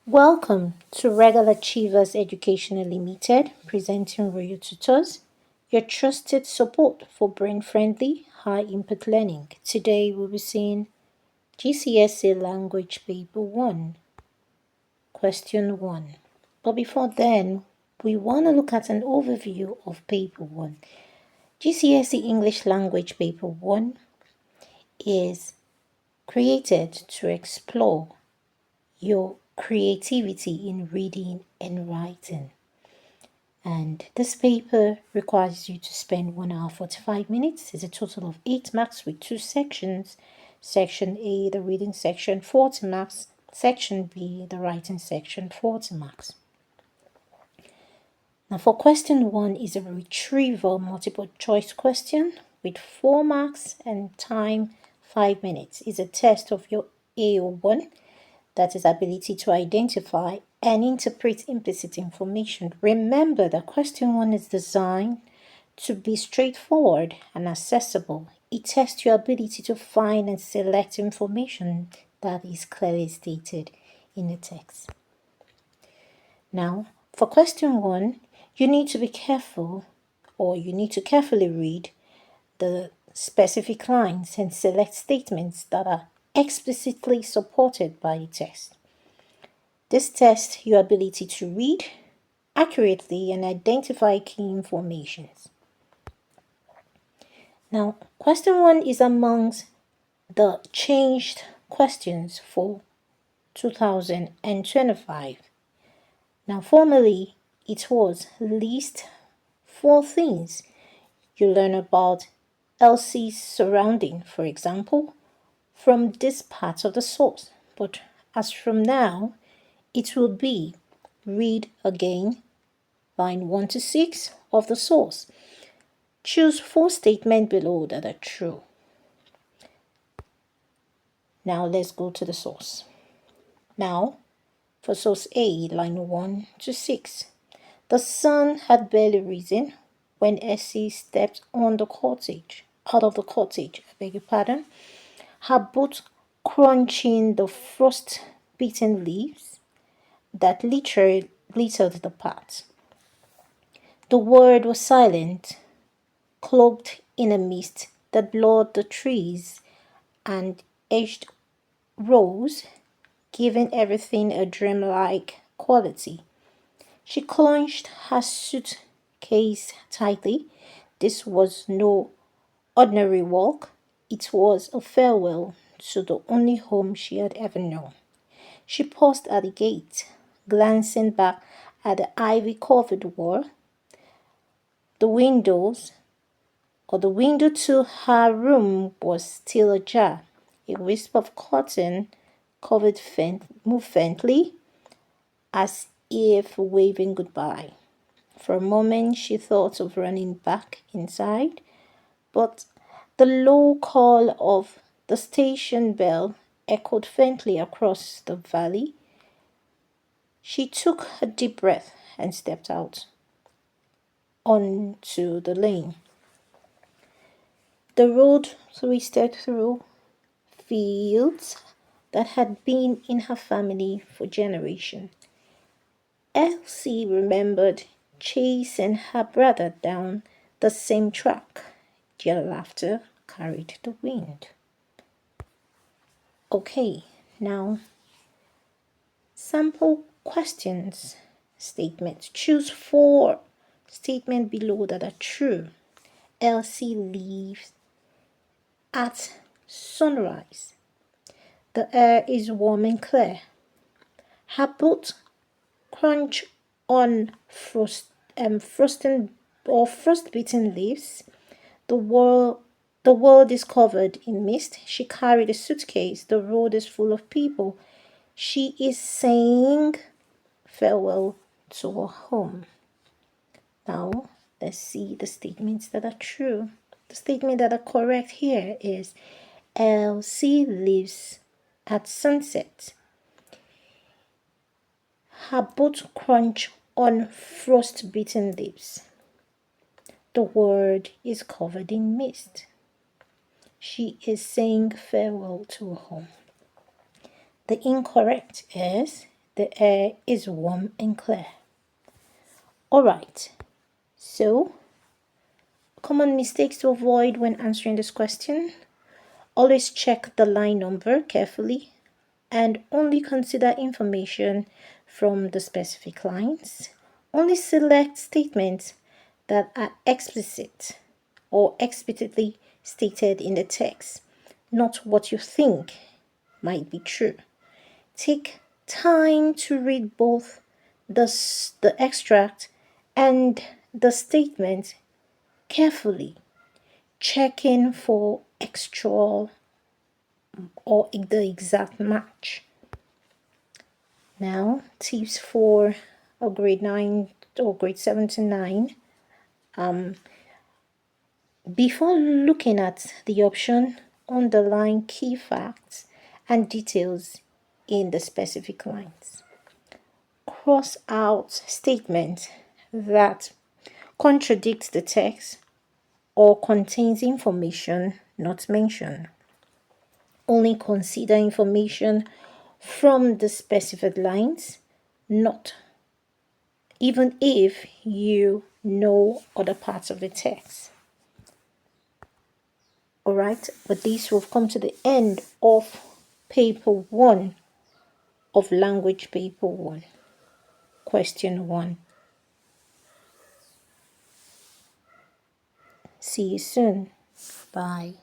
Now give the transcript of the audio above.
Welcome to Regular Achievers Educational Limited, presenting Royal Tutors, your trusted support for brain-friendly, high-input learning. Today we'll be seeing GCSE Language Paper 1, Question 1. But before then, we want to look at an overview of Paper 1. GCSE English Language Paper 1 is created to explore your creativity in reading and writing. And this paper requires you to spend 1 hour 45 minutes. It's a total of 8 marks with 2 sections. Section A, the reading section, 40 marks. Section B, the writing section, 40 marks. Now for question 1 is a retrieval multiple choice question with 4 marks and time 5 minutes. It's a test of your AO1, that is ability to identify and interpret implicit information. Remember that question 1 is designed to be straightforward and accessible. It tests your ability to find and select information that is clearly stated in the text. Now, for question 1, you need to be careful, or you need to carefully read the specific lines and select statements that are explicitly supported by the text. This tests your ability to read accurately and identify key informations. Now, question 1 is amongst the changed questions for 2025. Now, formerly, it was list 4 things you learn about Elsie's surrounding, for example, from this part of the source. But as from now, it will be read again line 1 to 6 of the source. Choose 4 statements below that are true. Now let's go to the source. Now, for source A, line 1 to 6. The sun had barely risen when Essie stepped on the cottage, out of the cottage, I beg your pardon, her boot crunching the frost-beaten leaves that littered the path. The world was silent, cloaked in a mist that blurred the trees and edged rose, giving everything a dreamlike quality. She clenched her suitcase tightly. This was no ordinary walk. It was a farewell to the only home she had ever known. She paused at the gate, glancing back at the ivy-covered wall. The window to her room was still ajar. A wisp of cotton moved faintly, as if waving goodbye. For a moment she thought of running back inside, but the low call of the station bell echoed faintly across the valley. She took a deep breath and stepped out onto the lane. The road twisted through fields that had been in her family for generations. Elsie remembered chasing her brother down the same track. Their laughter carried the wind. Okay, now sample questions statements. Choose 4 statements below that are true. Elsie leaves at sunrise. The air is warm and clear. Her boot crunch on frost-beaten leaves. The world is covered in mist. She carried a suitcase. The road is full of people. She is saying farewell to her home. Now, let's see the statements that are true. The statement that are correct here is Elsie lives at sunset. Her boot crunch on frost-beaten leaves. The world is covered in mist. She is saying farewell to her home. The incorrect is The air is warm and clear. Alright, so common mistakes to avoid when answering this question. Always check the line number carefully and only consider information from the specific lines. Only select statements that are explicit or explicitly stated in the text, not what you think might be true. Take time to read both the extract and the statement carefully, checking for textual or the exact match. Now, tips for a grade 9 or grade 7 to 9. Before looking at the option, underline key facts and details in the specific lines. Cross out statements that contradict the text or contains information not mentioned. Only consider information from the specified lines, not even if you know other parts of the text. Alright, with this we've come to the end of paper 1 of language paper 1, question 1. See you soon. Bye.